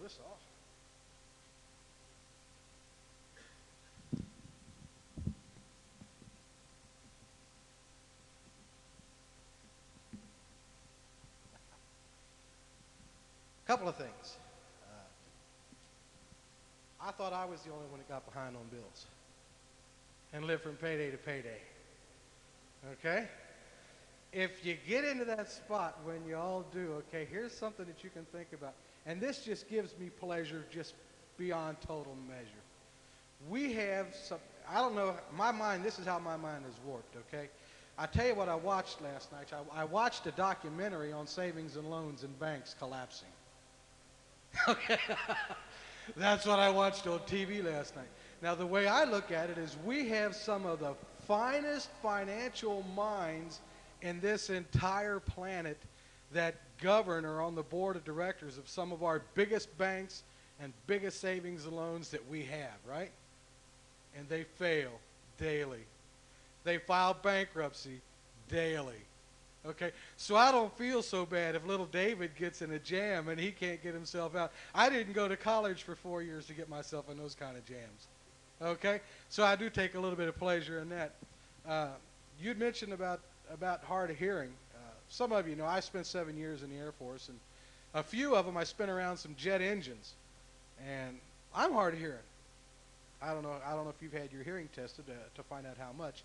this off. Couple of things. I thought I was the only one that got behind on bills and lived from payday to payday. Okay? If you get into that spot when you all do, okay, here's something that you can think about. And this just gives me pleasure just beyond total measure. We have some, I don't know, my mind, this is how my mind is warped, okay? I tell you what I watched last night. I watched a documentary on savings and loans and banks collapsing. Okay? That's what I watched on TV last night. Now, the way I look at it is we have some of the finest financial minds in this entire planet that govern or on the board of directors of some of our biggest banks and biggest savings and loans that we have, right? And they fail daily. They file bankruptcy daily. Okay, so I don't feel so bad if little David gets in a jam and he can't get himself out. I didn't go to college for 4 years to get myself in those kind of jams. Okay, so I do take a little bit of pleasure in that. You'd mentioned about hard of hearing. Some of you know I spent 7 years in the Air Force, and a few of them I spent around some jet engines, and I'm hard of hearing. I don't know if you've had your hearing tested to find out how much.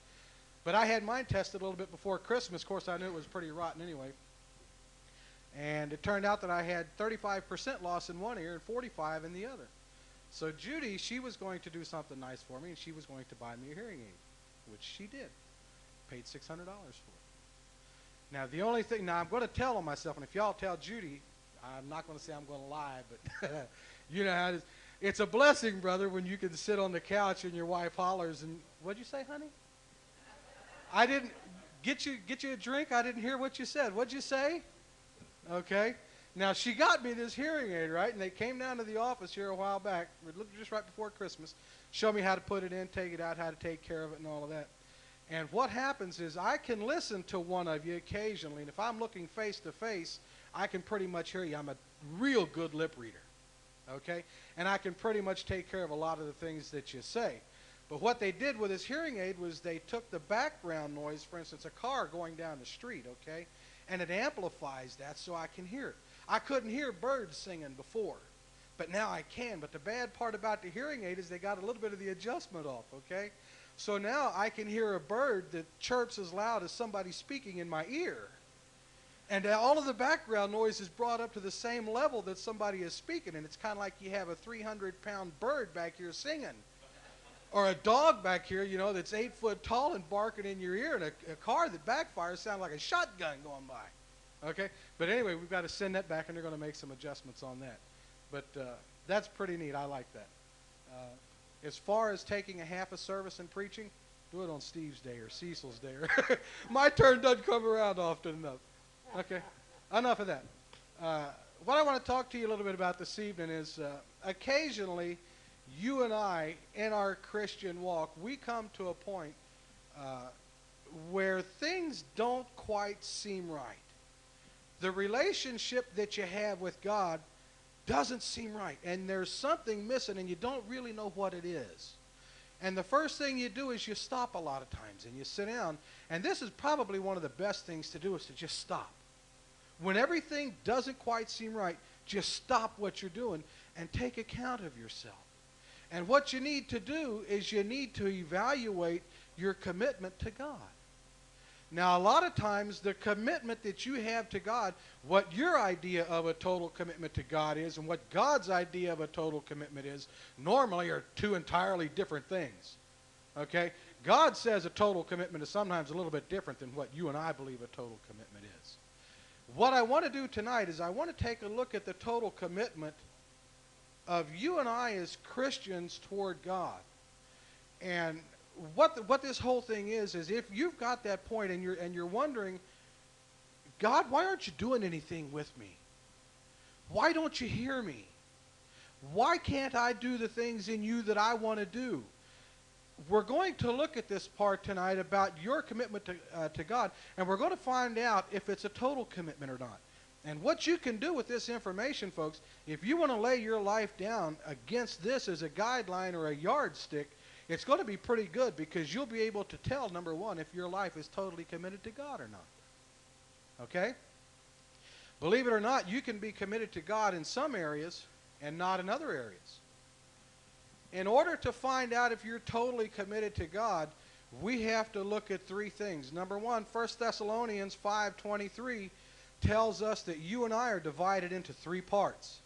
But I had mine tested a little bit before Christmas. Of course, I knew it was pretty rotten anyway. And it turned out that I had 35% loss in one ear and 45% in the other. So Judy, she was going to do something nice for me, and she was going to buy me a hearing aid, which she did. Paid $600 for it. Now, the only thing, now I'm going to tell on myself, and if y'all tell Judy, I'm not going to say I'm going to lie, but you know how it is. It's a blessing, brother, when you can sit on the couch and your wife hollers and, what'd you say, honey? I didn't get you a drink. I didn't hear what you said. What'd you say? Okay. Now she got me this hearing aid, right? And they came down to the office here a while back, just right before Christmas, showed me how to put it in, take it out, how to take care of it, and all of that. And what happens is I can listen to one of you occasionally, and if I'm looking face to face, I can pretty much hear you. I'm a real good lip reader. Okay? And I can pretty much take care of a lot of the things that you say. But what they did with this hearing aid was they took the background noise, for instance, a car going down the street, okay, and it amplifies that so I can hear it. I couldn't hear birds singing before, but now I can. But the bad part about the hearing aid is they got a little bit of the adjustment off, okay? So now I can hear a bird that chirps as loud as somebody speaking in my ear. And all of the background noise is brought up to the same level that somebody is speaking, and it's kind of like you have a 300-pound bird back here singing. Or a dog back here, you know, that's 8 foot tall and barking in your ear, and a car that backfires sounds like a shotgun going by. Okay? But anyway, we've got to send that back, and they're going to make some adjustments on that. But that's pretty neat. I like that. As far as taking a half a service and preaching, do it on Steve's day or Cecil's day. My turn doesn't come around often enough. Okay? Enough of that. What I want to talk to you a little bit about this evening is occasionally you and I, in our Christian walk, we come to a point where things don't quite seem right. The relationship that you have with God doesn't seem right, and there's something missing, and you don't really know what it is. And the first thing you do is you stop a lot of times, and you sit down, and this is probably one of the best things to do is to just stop. When everything doesn't quite seem right, just stop what you're doing and take account of yourself. And what you need to do is you need to evaluate your commitment to God. Now, a lot of times, the commitment that you have to God, what your idea of a total commitment to God is and what God's idea of a total commitment is, normally are two entirely different things. Okay? God says a total commitment is sometimes a little bit different than what you and I believe a total commitment is. What I want to do tonight is I want to take a look at the total commitment of you and I as Christians toward God. And what this whole thing is if you've got that point and you're wondering, God, why aren't you doing anything with me? Why don't you hear me? Why can't I do the things in you that I want to do? We're going to look at this part tonight about your commitment to God, and we're going to find out if it's a total commitment or not. And what you can do with this information, folks, if you want to lay your life down against this as a guideline or a yardstick, it's going to be pretty good, because you'll be able to tell, number one, if your life is totally committed to God or not. Okay? Believe it or not, you can be committed to God in some areas and not in other areas. In order to find out if you're totally committed to God, we have to look at three things. Number one, 1 Thessalonians 5:23 tells us that you and I are divided into three parts.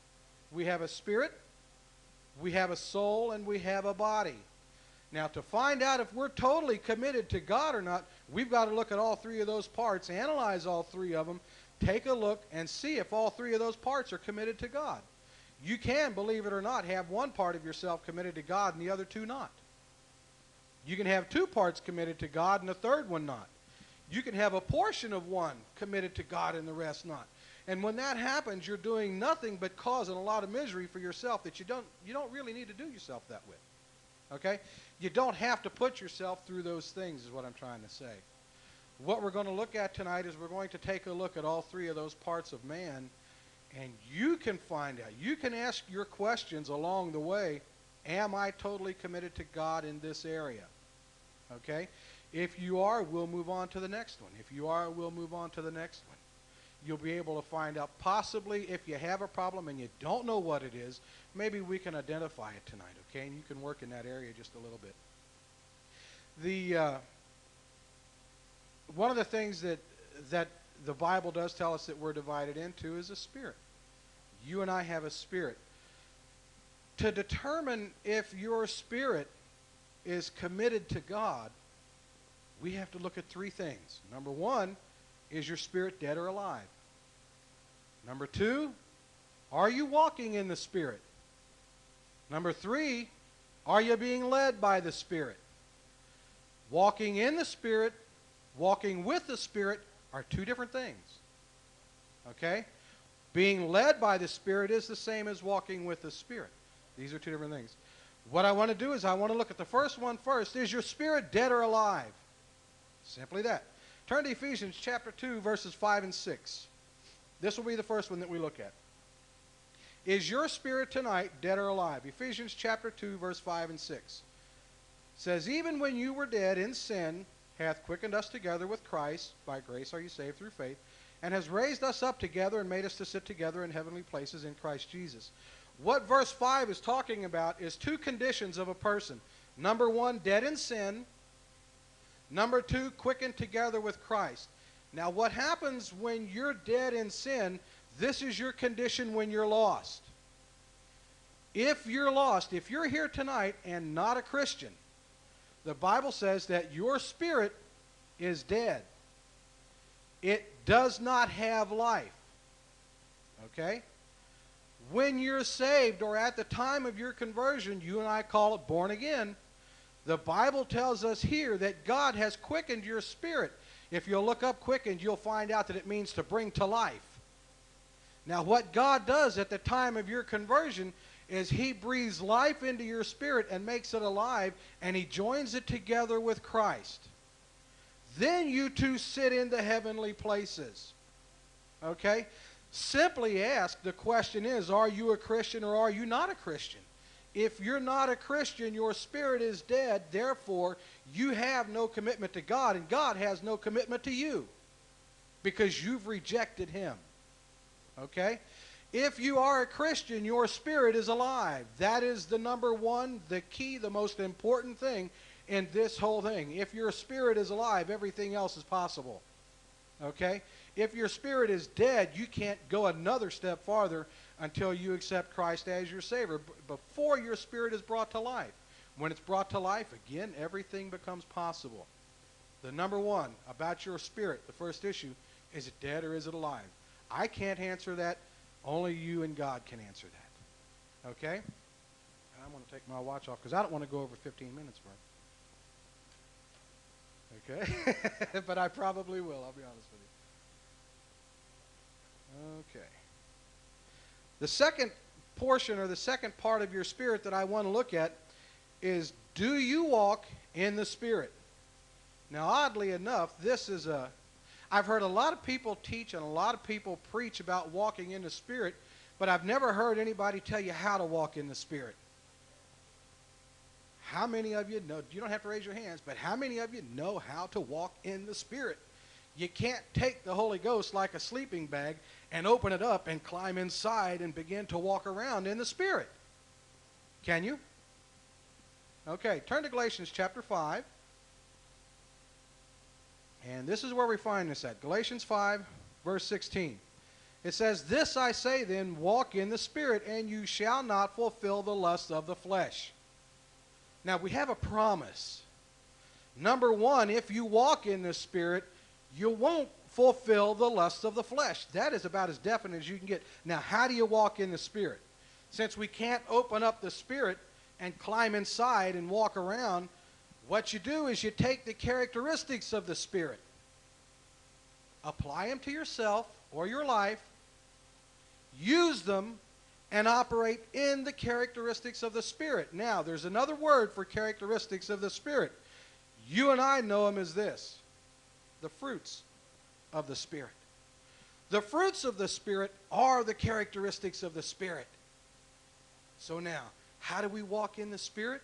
We have a spirit, we have a soul, and we have a body. Now, to find out if we're totally committed to God or not, we've got to look at all three of those parts, analyze all three of them, take a look, and see if all three of those parts are committed to God. You can, believe it or not, have one part of yourself committed to God and the other two not. You can have two parts committed to God and the third one not. You can have a portion of one committed to God and the rest not. And when that happens, you're doing nothing but causing a lot of misery for yourself that you don't really need to do yourself that with. Okay? You don't have to put yourself through those things, is what I'm trying to say. What we're going to look at tonight is we're going to take a look at all three of those parts of man, and you can find out. You can ask your questions along the way. Am I totally committed to God in this area? Okay? If you are, we'll move on to the next one. If you are, we'll move on to the next one. You'll be able to find out, possibly, if you have a problem and you don't know what it is, maybe we can identify it tonight, okay? And you can work in that area just a little bit. One of the things that the Bible does tell us that we're divided into is a spirit. You and I have a spirit. To determine if your spirit is committed to God, we have to look at three things. Number one, is your spirit dead or alive? Number two, are you walking in the Spirit? Number three, are you being led by the Spirit? Walking in the Spirit, walking with the Spirit are two different things. Okay? Being led by the Spirit is the same as walking with the Spirit. These are two different things. What I want to do is I want to look at the first one first. Is your spirit dead or alive? Simply that. Turn to Ephesians chapter 2, verses 5 and 6. This will be the first one that we look at. Is your spirit tonight dead or alive? Ephesians chapter 2, verse 5 and 6. It says, even when you were dead in sin, hath quickened us together with Christ. By grace are you saved through faith. And has raised us up together and made us to sit together in heavenly places in Christ Jesus. What verse 5 is talking about is two conditions of a person. Number one, dead in sin. Number two, quickened together with Christ. Now, what happens when you're dead in sin, this is your condition when you're lost. If you're lost, if you're here tonight and not a Christian, the Bible says that your spirit is dead. It does not have life. Okay? When you're saved, or at the time of your conversion, you and I call it born again, the Bible tells us here that God has quickened your spirit. If you'll look up quickened, you'll find out that it means to bring to life. Now, what God does at the time of your conversion is He breathes life into your spirit and makes it alive, and He joins it together with Christ. Then you two sit in the heavenly places. Okay? Simply ask, the question is, are you a Christian or are you not a Christian? If you're not a Christian, your spirit is dead. Therefore, you have no commitment to God, and God has no commitment to you because you've rejected Him. Okay? If you are a Christian, your spirit is alive. That is the number one, the key, the most important thing in this whole thing. If your spirit is alive, everything else is possible. Okay? If your spirit is dead, you can't go another step farther until you accept Christ as your Savior, before your spirit is brought to life. When it's brought to life, again, everything becomes possible. The number one about your spirit, the first issue, is it dead or is it alive? I can't answer that. Only you and God can answer that. Okay? And I'm going to take my watch off because I don't want to go over 15 minutes, Vern. Okay? But I probably will, I'll be honest with you. Okay. The second portion, or the second part of your spirit that I want to look at is, do you walk in the Spirit? Now, oddly enough, this is I've heard a lot of people teach and a lot of people preach about walking in the Spirit, but I've never heard anybody tell you how to walk in the Spirit. How many of you know, you don't have to raise your hands, but how many of you know how to walk in the Spirit? You can't take the Holy Ghost like a sleeping bag and open it up and climb inside and begin to walk around in the Spirit. Can you? Okay, turn to Galatians chapter 5. And this is where we find this at. Galatians 5, verse 16. It says, "This I say then, walk in the Spirit, and you shall not fulfill the lust of the flesh." Now, we have a promise. Number one, if you walk in the Spirit, you won't fulfill the lust of the flesh. That is about as definite as you can get. Now, how do you walk in the Spirit? Since we can't open up the Spirit and climb inside and walk around, what you do is you take the characteristics of the Spirit, apply them to yourself or your life, use them, and operate in the characteristics of the Spirit. Now, there's another word for characteristics of the Spirit. You and I know them as this: the fruits of the Spirit. The fruits of the Spirit are the characteristics of the Spirit. So now, how do we walk in the Spirit?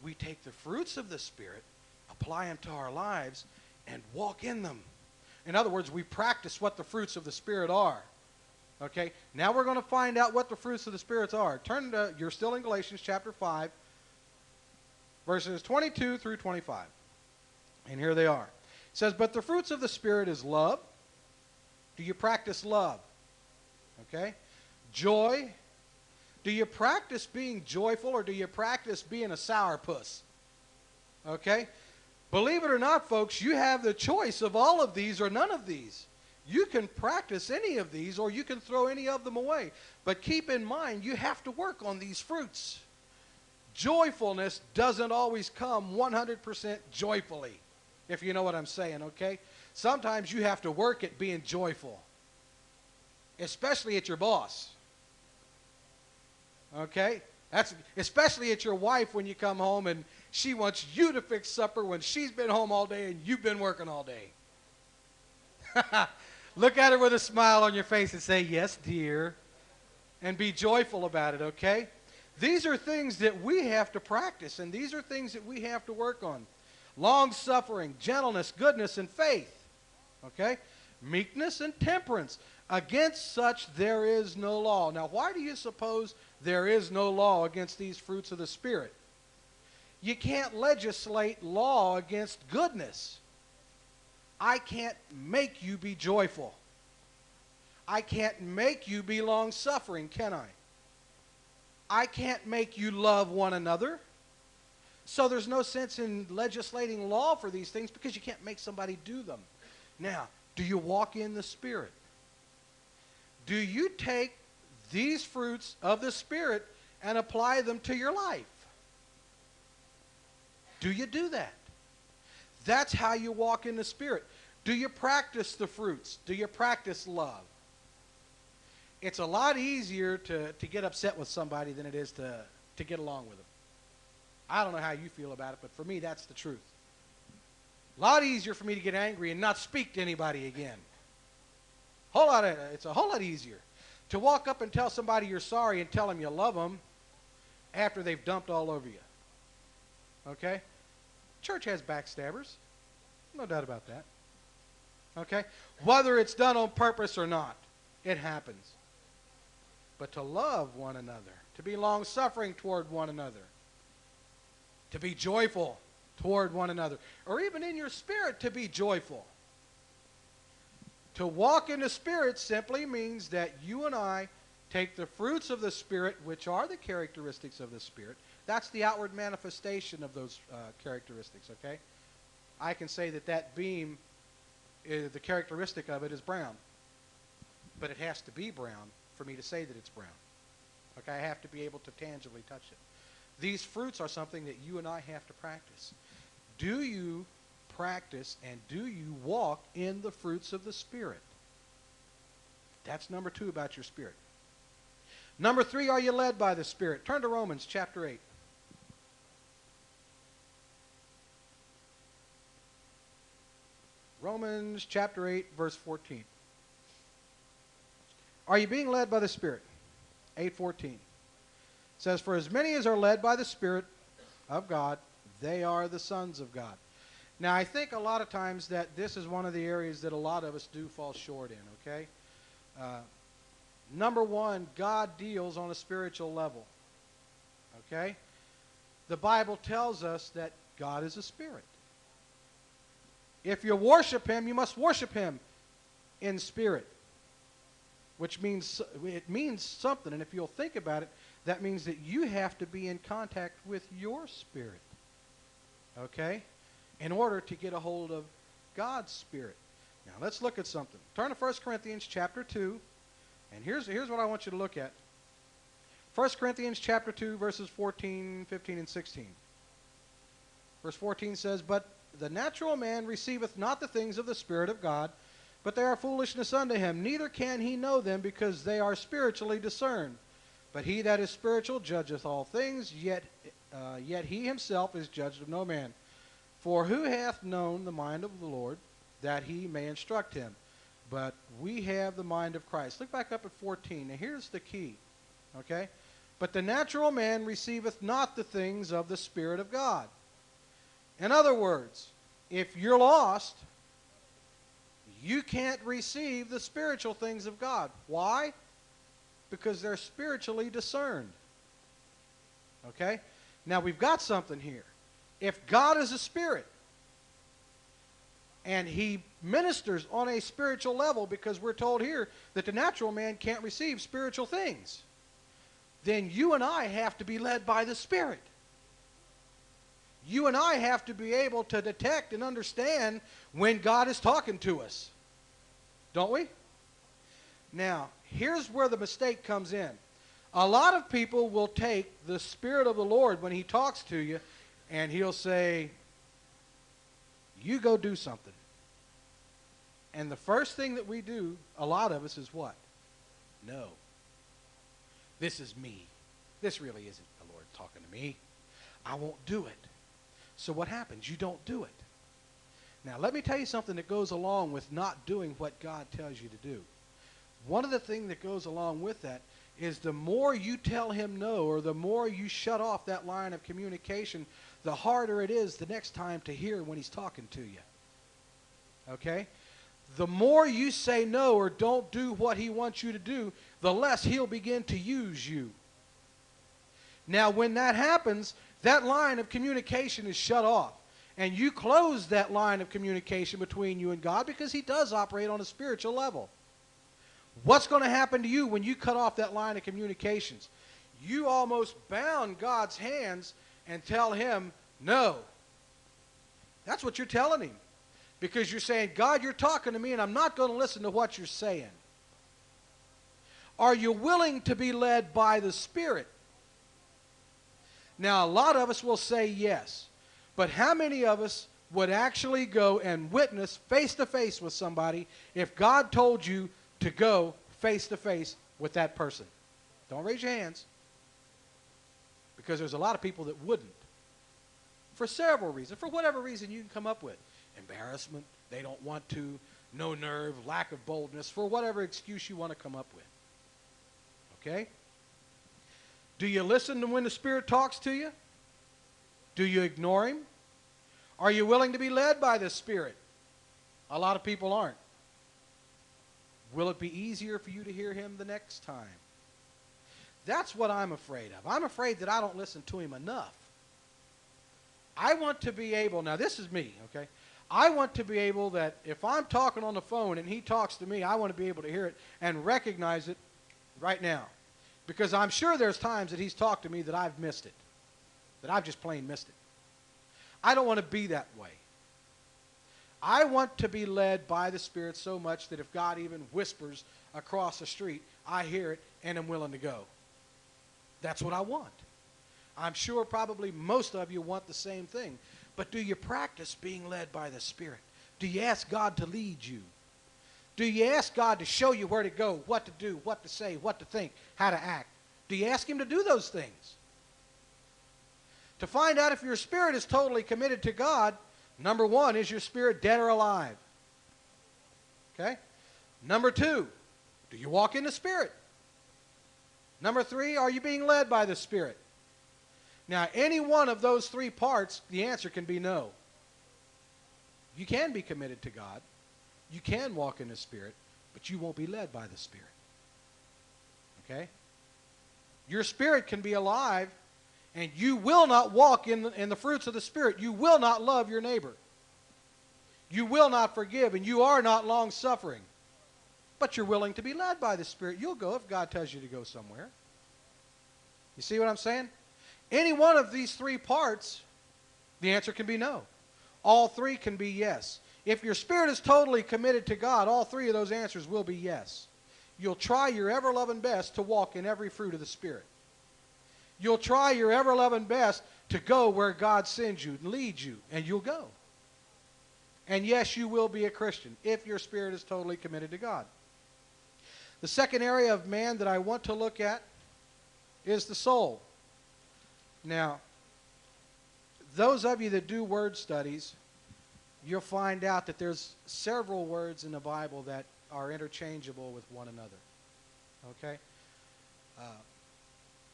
We take the fruits of the Spirit, apply them to our lives, and walk in them. In other words, we practice what the fruits of the Spirit are. Okay? Now we're going to find out what the fruits of the Spirit are. Turn to, you're still in Galatians chapter 5, verses 22 through 25. And here they are. It says, "But the fruits of the Spirit is love." Do you practice love? Okay? Joy. Do you practice being joyful, or do you practice being a sourpuss? Okay? Believe it or not, folks, you have the choice of all of these or none of these. You can practice any of these, or you can throw any of them away. But keep in mind, you have to work on these fruits. Joyfulness doesn't always come 100% joyfully, if you know what I'm saying, okay? Sometimes you have to work at being joyful, especially at your boss. Okay? That's especially at your wife when you come home and she wants you to fix supper when she's been home all day and you've been working all day. Look at her with a smile on your face and say, "Yes, dear," and be joyful about it, okay? These are things that we have to practice, and these are things that we have to work on. Long-suffering, gentleness, goodness, and faith, okay? Meekness and temperance. Against such there is no law. Now, why do you suppose there is no law against these fruits of the Spirit? You can't legislate law against goodness. I can't make you be joyful. I can't make you be long-suffering, can I? I can't make you love one another. So there's no sense in legislating law for these things because you can't make somebody do them. Now, do you walk in the Spirit? Do you take these fruits of the Spirit and apply them to your life? Do you do that? That's how you walk in the Spirit. Do you practice the fruits? Do you practice love? It's a lot easier to get upset with somebody than it is to get along with them. I don't know how you feel about it, but for me, that's the truth. A lot easier for me to get angry and not speak to anybody again. It's a whole lot easier to walk up and tell somebody you're sorry and tell them you love them after they've dumped all over you. Okay? Church has backstabbers. No doubt about that. Okay? Whether it's done on purpose or not, it happens. But to love one another, to be long-suffering toward one another, to be joyful toward one another, or even in your spirit to be joyful. To walk in the Spirit simply means that you and I take the fruits of the Spirit, which are the characteristics of the Spirit. That's the outward manifestation of those characteristics, okay? I can say that beam, the characteristic of it is brown. But it has to be brown for me to say that it's brown. Okay, I have to be able to tangibly touch it. These fruits are something that you and I have to practice. Do you practice and do you walk in the fruits of the Spirit? That's number 2 about your spirit. Number 3, are you led by the Spirit? Turn to Romans chapter 8. Romans chapter 8, verse 14. Are you being led by the Spirit? 8:14. It says, for as many as are led by the Spirit of God, they are the sons of God. Now, I think a lot of times that this is one of the areas that a lot of us do fall short in, okay? Number one, God deals on a spiritual level, okay? The Bible tells us that God is a spirit. If you worship him, you must worship him in spirit, which means it means something. And if you'll think about it, that means that you have to be in contact with your spirit, okay, in order to get a hold of God's Spirit. Now, let's look at something. Turn to 1 Corinthians chapter 2, and here's what I want you to look at. 1 Corinthians chapter 2, verses 14, 15, and 16. Verse 14 says, but the natural man receiveth not the things of the Spirit of God, but they are foolishness unto him. Neither can he know them, because they are spiritually discerned. But he that is spiritual judgeth all things, yet he himself is judged of no man. For who hath known the mind of the Lord, that he may instruct him? But we have the mind of Christ. Look back up at 14. Now here's the key, okay? But the natural man receiveth not the things of the Spirit of God. In other words, if you're lost, you can't receive the spiritual things of God. Why? Because they're spiritually discerned. Okay? Now we've got something here. If God is a spirit, and he ministers on a spiritual level, because we're told here that the natural man can't receive spiritual things, then you and I have to be led by the Spirit. You and I have to be able to detect and understand when God is talking to us. Don't we? Now, here's where the mistake comes in. A lot of people will take the Spirit of the Lord when he talks to you, and he'll say, you go do something. And the first thing that we do, a lot of us, is what? No. This is me. This really isn't the Lord talking to me. I won't do it. So what happens? You don't do it. Now, let me tell you something that goes along with not doing what God tells you to do. One of the things that goes along with that is the more you tell him no, or the more you shut off that line of communication, the harder it is the next time to hear when he's talking to you. Okay? The more you say no or don't do what he wants you to do, the less he'll begin to use you. Now, when that happens, that line of communication is shut off. And you close that line of communication between you and God, because he does operate on a spiritual level. What's going to happen to you when you cut off that line of communications? You almost bound God's hands and tell him no. That's what you're telling him. Because you're saying, God, you're talking to me, and I'm not going to listen to what you're saying. Are you willing to be led by the Spirit? Now, a lot of us will say yes. But how many of us would actually go and witness face-to-face with somebody if God told you to go face-to-face with that person? Don't raise your hands. Because there's a lot of people that wouldn't. For several reasons. For whatever reason you can come up with. Embarrassment, they don't want to, no nerve, lack of boldness, for whatever excuse you want to come up with. Okay? Do you listen to when the Spirit talks to you? Do you ignore him? Are you willing to be led by the Spirit? A lot of people aren't. Will it be easier for you to hear him the next time? That's what I'm afraid of. I'm afraid that I don't listen to him enough. I want to be able, now this is me, okay? I want to be able that if I'm talking on the phone and he talks to me, I want to be able to hear it and recognize it right now. Because I'm sure there's times that he's talked to me that I've missed it. That I've just plain missed it. I don't want to be that way. I want to be led by the Spirit so much that if God even whispers across the street, I hear it and am willing to go. That's what I want. I'm sure probably most of you want the same thing. But do you practice being led by the Spirit? Do you ask God to lead you? Do you ask God to show you where to go, what to do, what to say, what to think, how to act? Do you ask him to do those things? To find out if your spirit is totally committed to God, number one, is your spirit dead or alive? Okay? Number 2, do you walk in the Spirit? Number 3, are you being led by the Spirit? Now, any one of those 3 parts, the answer can be no. You can be committed to God. You can walk in the Spirit, but you won't be led by the Spirit. Okay? Your spirit can be alive, and you will not walk in the fruits of the Spirit. You will not love your neighbor. You will not forgive, and you are not long-suffering. But you're willing to be led by the Spirit. You'll go if God tells you to go somewhere. You see what I'm saying? Any one of these 3 parts, the answer can be no. All 3 can be yes. If your spirit is totally committed to God, all 3 of those answers will be yes. You'll try your ever-loving best to walk in every fruit of the Spirit. You'll try your ever-loving best to go where God sends you and leads you, and you'll go. And yes, you will be a Christian if your spirit is totally committed to God. The second area of man that I want to look at is the soul. Now, those of you that do word studies, you'll find out that there's several words in the Bible that are interchangeable with one another. Okay?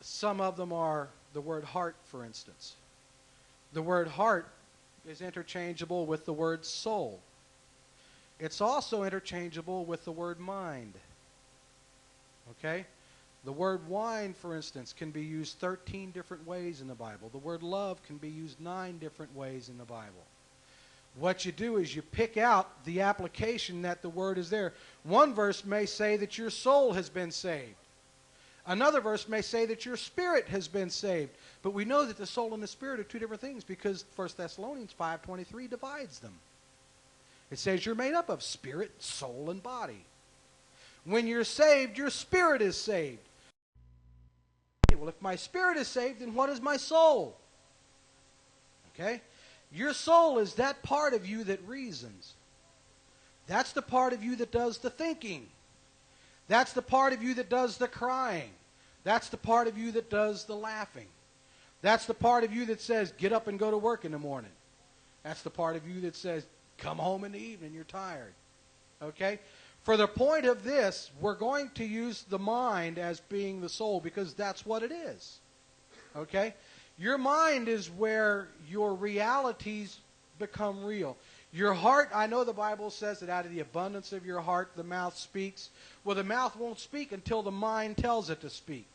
Some of them are the word heart, for instance. The word heart is interchangeable with the word soul. It's also interchangeable with the word mind. Okay? The word wine, for instance, can be used 13 different ways in the Bible. The word love can be used 9 different ways in the Bible. What you do is you pick out the application that the word is there. One verse may say that your soul has been saved. Another verse may say that your spirit has been saved. But we know that the soul and the spirit are 2 different things because 1 Thessalonians 5:23 divides them. It says you're made up of spirit, soul, and body. When you're saved, your spirit is saved. Well, if my spirit is saved, then what is my soul? Okay? Your soul is that part of you that reasons. That's the part of you that does the thinking. That's the part of you that does the crying. That's the part of you that does the laughing. That's the part of you that says, get up and go to work in the morning. That's the part of you that says, come home in the evening, you're tired. Okay? For the point of this, we're going to use the mind as being the soul because that's what it is. Okay? Your mind is where your realities become real. Your heart, I know the Bible says that out of the abundance of your heart, the mouth speaks. Well, the mouth won't speak until the mind tells it to speak.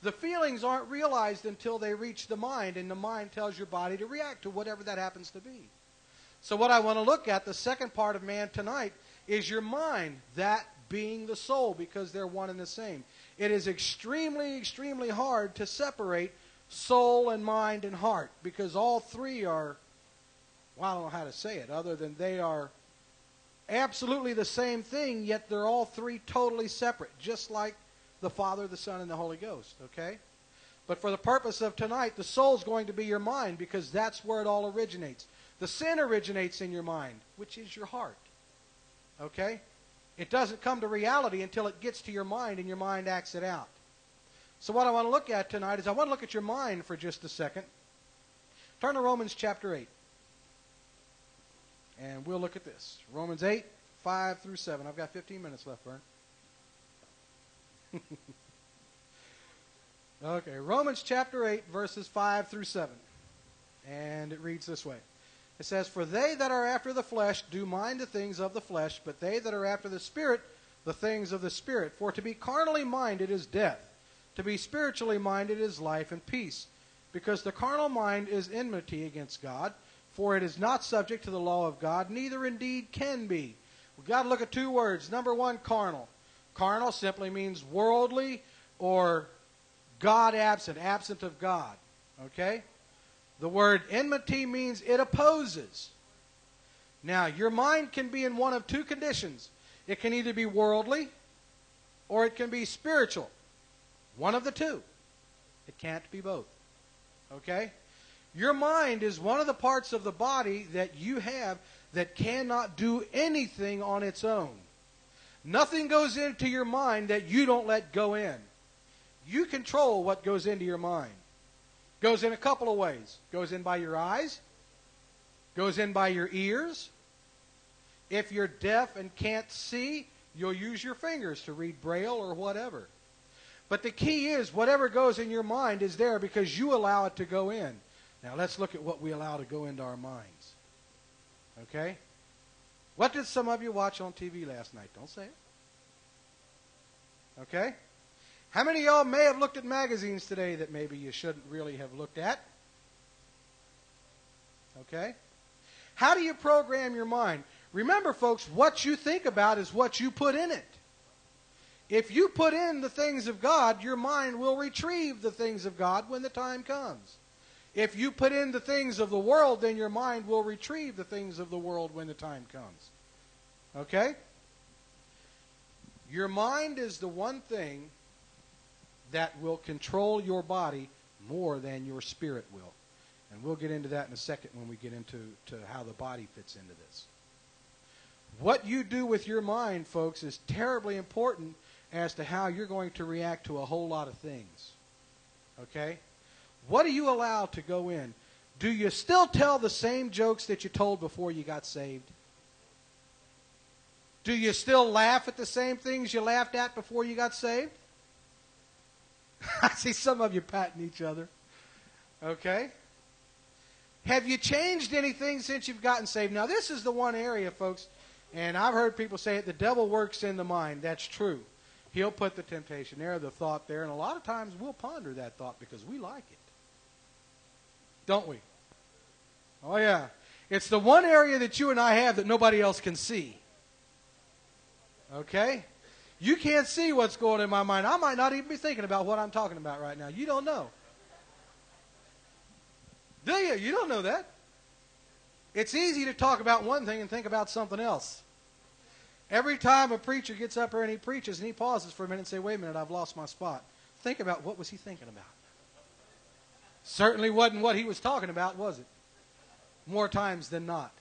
The feelings aren't realized until they reach the mind, and the mind tells your body to react to whatever that happens to be. So what I want to look at, the second part of man tonight, is your mind, that being the soul, because they're one and the same. It is extremely, extremely hard to separate soul and mind and heart, because all 3 are, well, I don't know how to say it, other than they are absolutely the same thing, yet they're all 3 totally separate, just like the Father, the Son, and the Holy Ghost, okay? But for the purpose of tonight, the soul's going to be your mind, because that's where it all originates. The sin originates in your mind, which is your heart, okay? It doesn't come to reality until it gets to your mind, and your mind acts it out. So what I want to look at tonight is I want to look at your mind for just a second. Turn to Romans chapter 8. And we'll look at this. Romans 8, 5 through 7. I've got 15 minutes left, Vern. Okay, Romans chapter 8, verses 5 through 7. And it reads this way. It says, for they that are after the flesh do mind the things of the flesh, but they that are after the Spirit, the things of the Spirit. For to be carnally minded is death. To be spiritually minded is life and peace. Because the carnal mind is enmity against God, for it is not subject to the law of God, neither indeed can be. We've got to look at 2 words. Number 1, carnal. Carnal simply means worldly or God absent, absent of God. Okay? The word enmity means it opposes. Now, your mind can be in one of 2 conditions. It can either be worldly or it can be spiritual. One of the 2. It can't be both. Okay? Your mind is one of the parts of the body that you have that cannot do anything on its own. Nothing goes into your mind that you don't let go in. You control what goes into your mind. Goes in a couple of ways. Goes in by your eyes. Goes in by your ears. If you're deaf and can't see, you'll use your fingers to read Braille or whatever. But the key is whatever goes in your mind is there because you allow it to go in. Now let's look at what we allow to go into our minds. Okay? What did some of you watch on TV last night? Don't say it. Okay? How many of y'all may have looked at magazines today that maybe you shouldn't really have looked at? Okay? How do you program your mind? Remember, folks, what you think about is what you put in it. If you put in the things of God, your mind will retrieve the things of God when the time comes. If you put in the things of the world, then your mind will retrieve the things of the world when the time comes. Okay? Your mind is the one thing that will control your body more than your spirit will. And we'll get into that in a second when we get into how the body fits into this. What you do with your mind, folks, is terribly important as to how you're going to react to a whole lot of things. Okay? What do you allow to go in? Do you still tell the same jokes that you told before you got saved? Do you still laugh at the same things you laughed at before you got saved? I see some of you patting each other. Okay? Have you changed anything since you've gotten saved? Now, this is the one area, folks, and I've heard people say it, the devil works in the mind. That's true. He'll put the temptation there, the thought there, and a lot of times we'll ponder that thought because we like it. Don't we? Oh, yeah. It's the one area that you and I have that nobody else can see. Okay? You can't see what's going on in my mind. I might not even be thinking about what I'm talking about right now. You don't know. Do you? You don't know that. It's easy to talk about one thing and think about something else. Every time a preacher gets up here and he preaches and he pauses for a minute and says, wait a minute, I've lost my spot. Think about what was he thinking about. Certainly wasn't what he was talking about, was it? More times than not.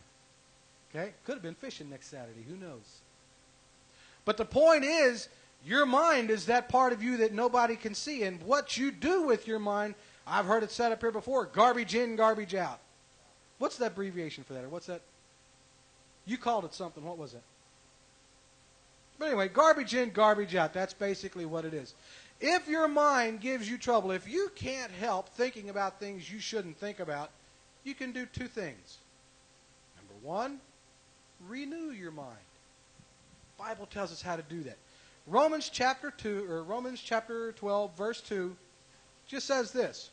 Okay? Could have been fishing next Saturday. Who knows? But the point is, your mind is that part of you that nobody can see. And what you do with your mind, I've heard it said up here before, garbage in, garbage out. What's that abbreviation for that? Or what's that? You called it something. What was it? But anyway, garbage in, garbage out. That's basically what it is. If your mind gives you trouble, if you can't help thinking about things you shouldn't think about, you can do two things. Number one, renew your mind. The Bible tells us how to do that. Romans chapter 12, verse 2, just says this.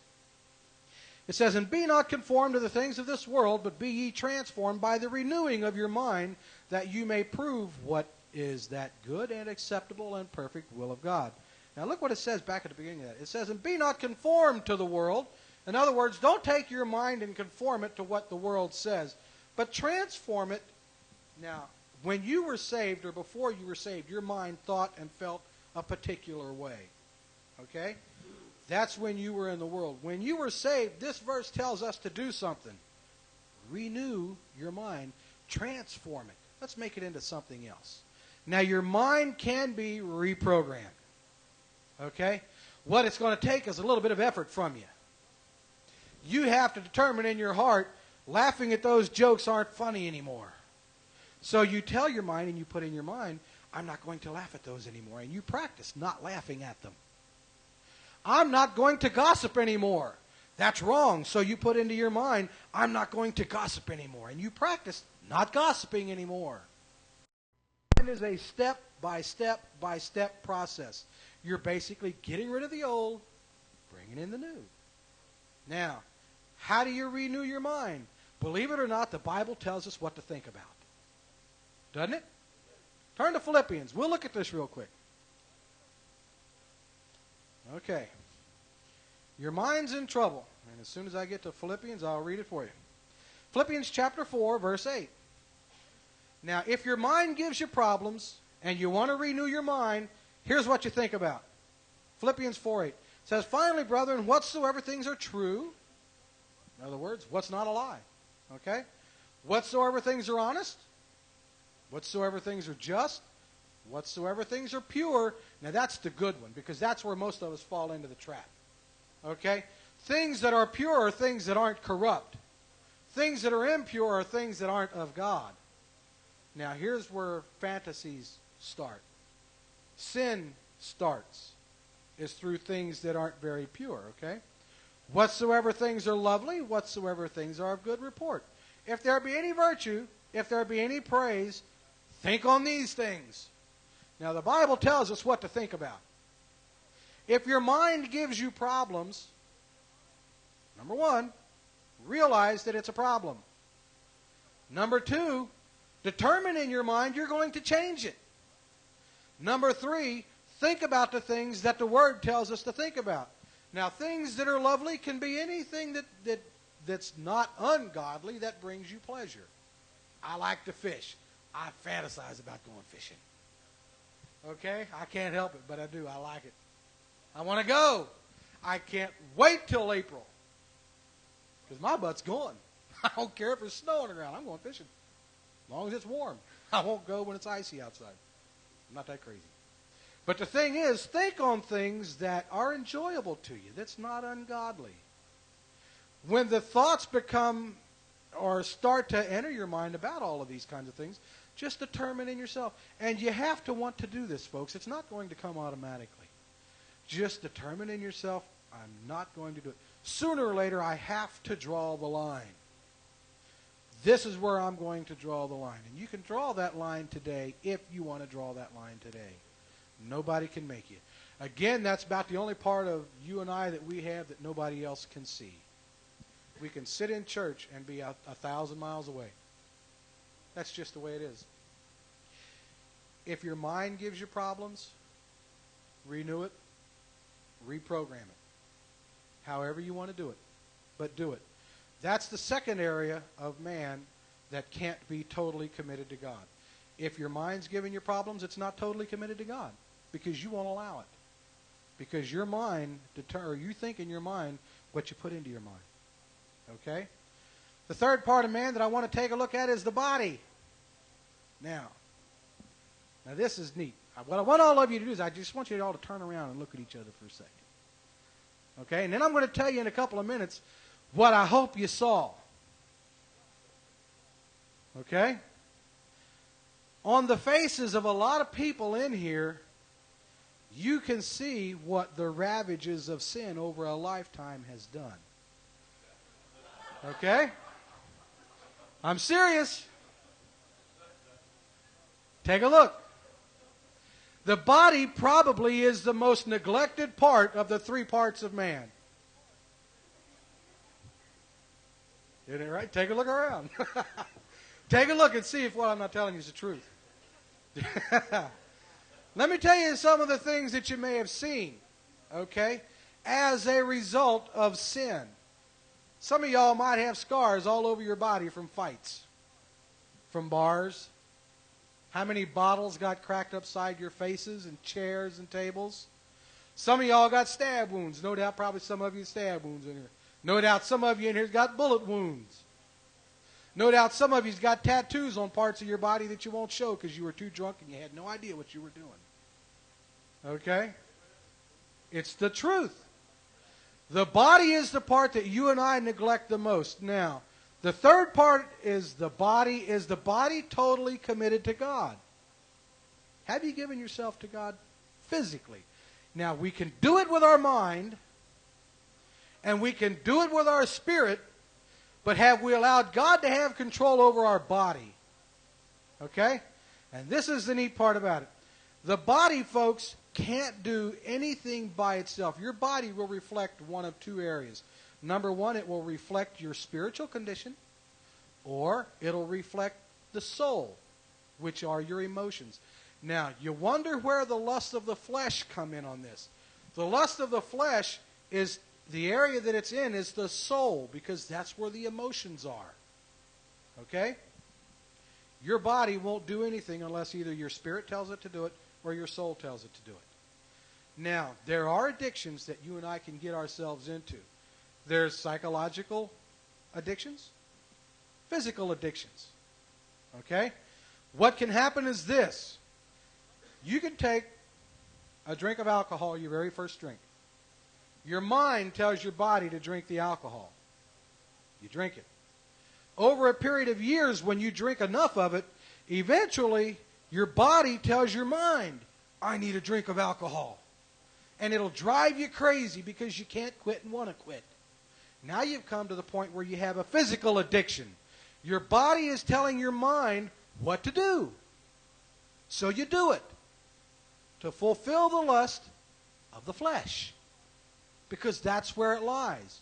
It says, and be not conformed to the things of this world, but be ye transformed by the renewing of your mind, that you may prove what is that good and acceptable and perfect will of God. Now look what it says back at the beginning of that. It says, and be not conformed to the world. In other words, don't take your mind and conform it to what the world says, but transform it. Now, when you were saved or before you were saved, your mind thought and felt a particular way. Okay? That's when you were in the world. When you were saved, this verse tells us to do something. Renew your mind. Transform it. Let's make it into something else. Now, your mind can be reprogrammed. Okay? What it's going to take is a little bit of effort from you. You have to determine in your heart, laughing at those jokes aren't funny anymore. So you tell your mind and you put in your mind, I'm not going to laugh at those anymore. And you practice not laughing at them. I'm not going to gossip anymore. That's wrong. So you put into your mind, I'm not going to gossip anymore. And you practice not gossiping anymore. It is a step-by-step process. You're basically getting rid of the old, bringing in the new. Now, how do you renew your mind? Believe it or not, the Bible tells us what to think about. Doesn't it? Turn to Philippians. We'll look at this real quick. Okay. Your mind's in trouble. And as soon as I get to Philippians, I'll read it for you. Philippians chapter 4, verse 8. Now, if your mind gives you problems and you want to renew your mind, here's what you think about. Philippians 4:8 says, finally, brethren, whatsoever things are true, in other words, what's not a lie, okay? Whatsoever things are honest, whatsoever things are just, whatsoever things are pure. Now, that's the good one, because that's where most of us fall into the trap, okay? Things that are pure are things that aren't corrupt. Things that are impure are things that aren't of God. Now, here's where fantasies start. Sin starts is through things that aren't very pure, okay? Whatsoever things are lovely, whatsoever things are of good report. If there be any virtue, if there be any praise, think on these things. Now, the Bible tells us what to think about. If your mind gives you problems, number one, realize that it's a problem. Number two, determine in your mind you're going to change it. Number three, think about the things that the Word tells us to think about. Now, things that are lovely can be anything that's not ungodly that brings you pleasure. I like to fish. I fantasize about going fishing. Okay? I can't help it, but I do. I like it. I want to go. I can't wait till April because my butt's going. I don't care if there's snow on the ground. I'm going fishing as long as it's warm. I won't go when it's icy outside. I'm not that crazy. But the thing is, think on things that are enjoyable to you, that's not ungodly. When the thoughts become or start to enter your mind about all of these kinds of things, just determine in yourself. And you have to want to do this, folks. It's not going to come automatically. Just determine in yourself, I'm not going to do it. Sooner or later, I have to draw the line. This is where I'm going to draw the line. And you can draw that line today if you want to draw that line today. Nobody can make you. Again, that's about the only part of you and I that we have that nobody else can see. We can sit in church and be 1,000 miles away. That's just the way it is. If your mind gives you problems, renew it, reprogram it. However you want to do it, but do it. That's the second area of man that can't be totally committed to God. If your mind's giving you problems, it's not totally committed to God because you won't allow it. Because your mind, or you think in your mind what you put into your mind. Okay? The third part of man that I want to take a look at is the body. Now this is neat. What I want all of you to do is I just want you all to turn around and look at each other for a second. Okay? And then I'm going to tell you in a couple of minutes what I hope you saw. Okay? On the faces of a lot of people in here, you can see what the ravages of sin over a lifetime has done. Okay? I'm serious. Take a look. The body probably is the most neglected part of the three parts of man. Isn't it right? Take a look around. Take a look and see if what I'm not telling you is the truth. Let me tell you some of the things that you may have seen, okay, as a result of sin. Some of y'all might have scars all over your body from fights, from bars. How many bottles got cracked upside your faces and chairs and tables? Some of y'all got stab wounds. No doubt probably some of you stab wounds in here. No doubt some of you in here got bullet wounds. No doubt some of you's got tattoos on parts of your body that you won't show because you were too drunk and you had no idea what you were doing. Okay? It's the truth. The body is the part that you and I neglect the most. Now, the third part is the body. Is the body totally committed to God? Have you given yourself to God physically? Now, we can do it with our mind, and we can do it with our spirit, but have we allowed God to have control over our body? Okay? And this is the neat part about it. The body, folks, can't do anything by itself. Your body will reflect one of two areas. Number one, it will reflect your spiritual condition, or it'll reflect the soul, which are your emotions. Now, you wonder where the lust of the flesh come in on this. The lust of the flesh is the area that it's in is the soul, because that's where the emotions are. Okay? Your body won't do anything unless either your spirit tells it to do it or your soul tells it to do it. Now, there are addictions that you and I can get ourselves into. There's psychological addictions, physical addictions. Okay? What can happen is this. You can take a drink of alcohol, your very first drink. Your mind tells your body to drink the alcohol. You drink it. Over a period of years, when you drink enough of it, Eventually, your body tells your mind, I need a drink of alcohol. And it'll drive you crazy because you can't quit and want to quit. Now you've come to the point where you have a physical addiction. Your body is telling your mind what to do. So you do it to fulfill the lust of the flesh, because that's where it lies.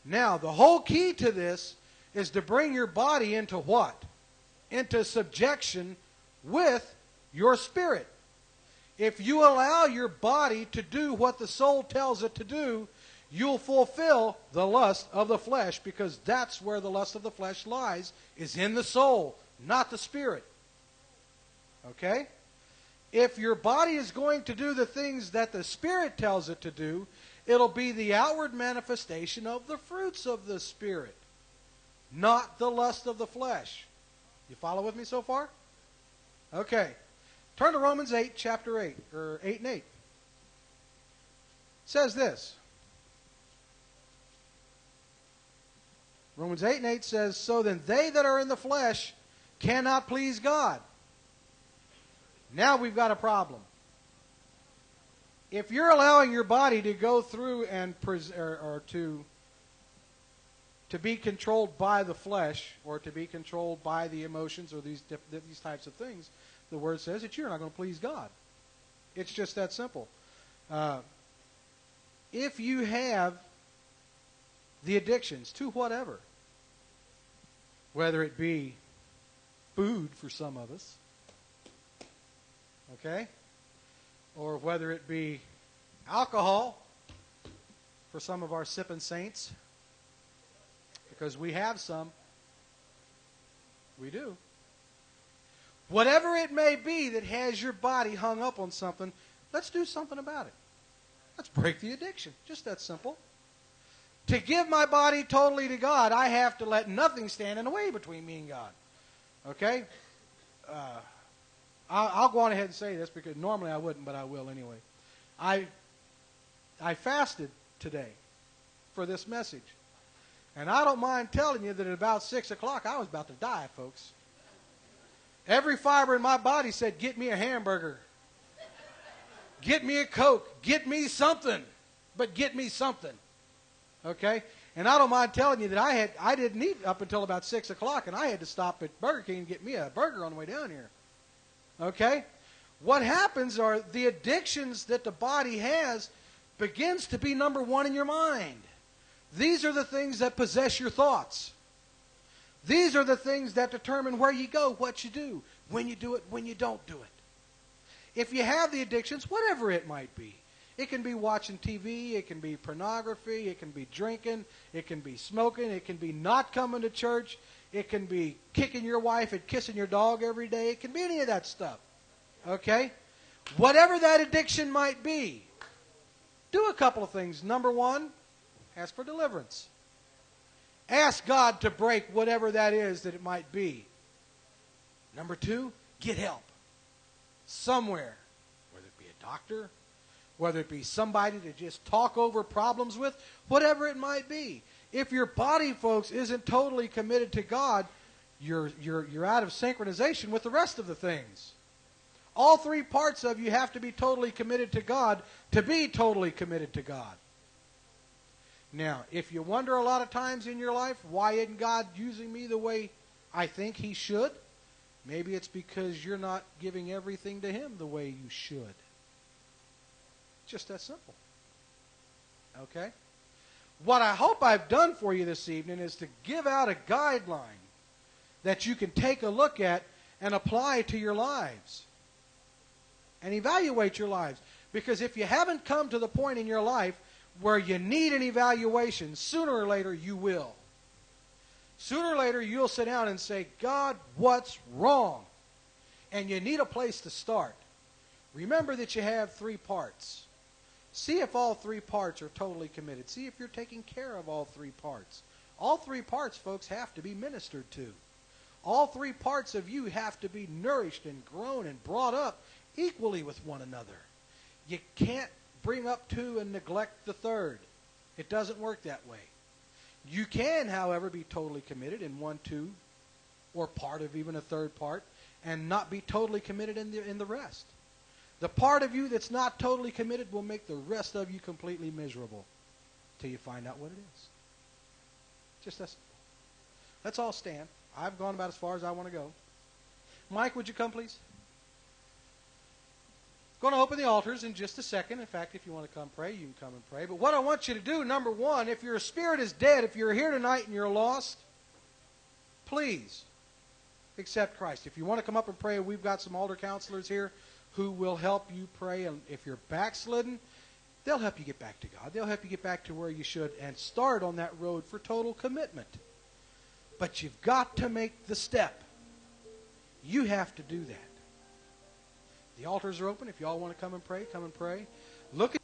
Now, the whole key to this is to bring your body into what? Into subjection with your spirit. If you allow your body to do what the soul tells it to do, you'll fulfill the lust of the flesh, because that's where the lust of the flesh lies, is in the soul, not the spirit. Okay? If your body is going to do the things that the Spirit tells it to do, it'll be the outward manifestation of the fruits of the Spirit, not the lust of the flesh. You follow with me so far? Okay. Turn to Romans 8, chapter 8, or 8 and 8. It says this. Romans 8 and 8 says, So then they that are in the flesh cannot please God. Now we've got a problem. If you're allowing your body to go through and to be controlled by the flesh, or to be controlled by the emotions, or these types of things, the Word says that you're not going to please God. It's just that simple. If you have the addictions to whatever, whether it be food for some of us, okay, or whether it be alcohol for some of our sipping saints, because we have some. We do. Whatever it may be that has your body hung up on something, let's do something about it. Let's break the addiction. Just that simple. To give my body totally to God, I have to let nothing stand in the way between me and God. Okay? I'll go on ahead and say this, because normally I wouldn't, but I will anyway. I fasted today for this message. And I don't mind telling you that at about 6 o'clock, I was about to die, folks. Every fiber in my body said, get me a hamburger. Get me a Coke. Get me something. But get me something. Okay? And I don't mind telling you that I didn't eat up until about 6 o'clock, and I had to stop at Burger King and get me a burger on the way down here. Okay? What happens are the addictions that the body has begins to be number one in your mind. These are the things that possess your thoughts. These are the things that determine where you go, what you do, when you do it, when you don't do it. If you have the addictions, whatever it might be, it can be watching TV, it can be pornography, it can be drinking, it can be smoking, it can be not coming to church, it can be kicking your wife and kissing your dog every day, it can be any of that stuff. Okay? Whatever that addiction might be, do a couple of things. Number one, ask for deliverance. Ask God to break whatever that is that it might be. Number two, get help. Somewhere. Whether it be a doctor, whether it be somebody to just talk over problems with, whatever it might be. If your body, folks, isn't totally committed to God, you're out of synchronization with the rest of the things. All three parts of you have to be totally committed to God to be totally committed to God. Now, if you wonder a lot of times in your life, why isn't God using me the way I think He should? Maybe it's because you're not giving everything to Him the way you should. Just that simple. Okay? What I hope I've done for you this evening is to give out a guideline that you can take a look at and apply to your lives. And evaluate your lives. Because if you haven't come to the point in your life where you need an evaluation, sooner or later you will. Sooner or later you'll sit down and say, God, what's wrong? And you need a place to start. Remember that you have three parts. See if all three parts are totally committed. See if you're taking care of all three parts. All three parts, folks, have to be ministered to. All three parts of you have to be nourished and grown and brought up equally with one another. You can't bring up two and neglect the third. It doesn't work that way. You can, however, be totally committed in one, two, or part of even a third part, and not be totally committed in the rest. The part of you that's not totally committed will make the rest of you completely miserable till you find out what it is. Just that simple. Let's all stand. I've gone about as far as I want to go. Mike, would you come, please? Going to open the altars in just a second. In fact, if you want to come pray, you can come and pray. But what I want you to do, number one, if your spirit is dead, if you're here tonight and you're lost, please accept Christ. If you want to come up and pray, we've got some altar counselors here who will help you pray. And if you're backslidden, they'll help you get back to God. They'll help you get back to where you should and start on that road for total commitment. But you've got to make the step. You have to do that. The altars are open. If you all want to come and pray, come and pray. Look at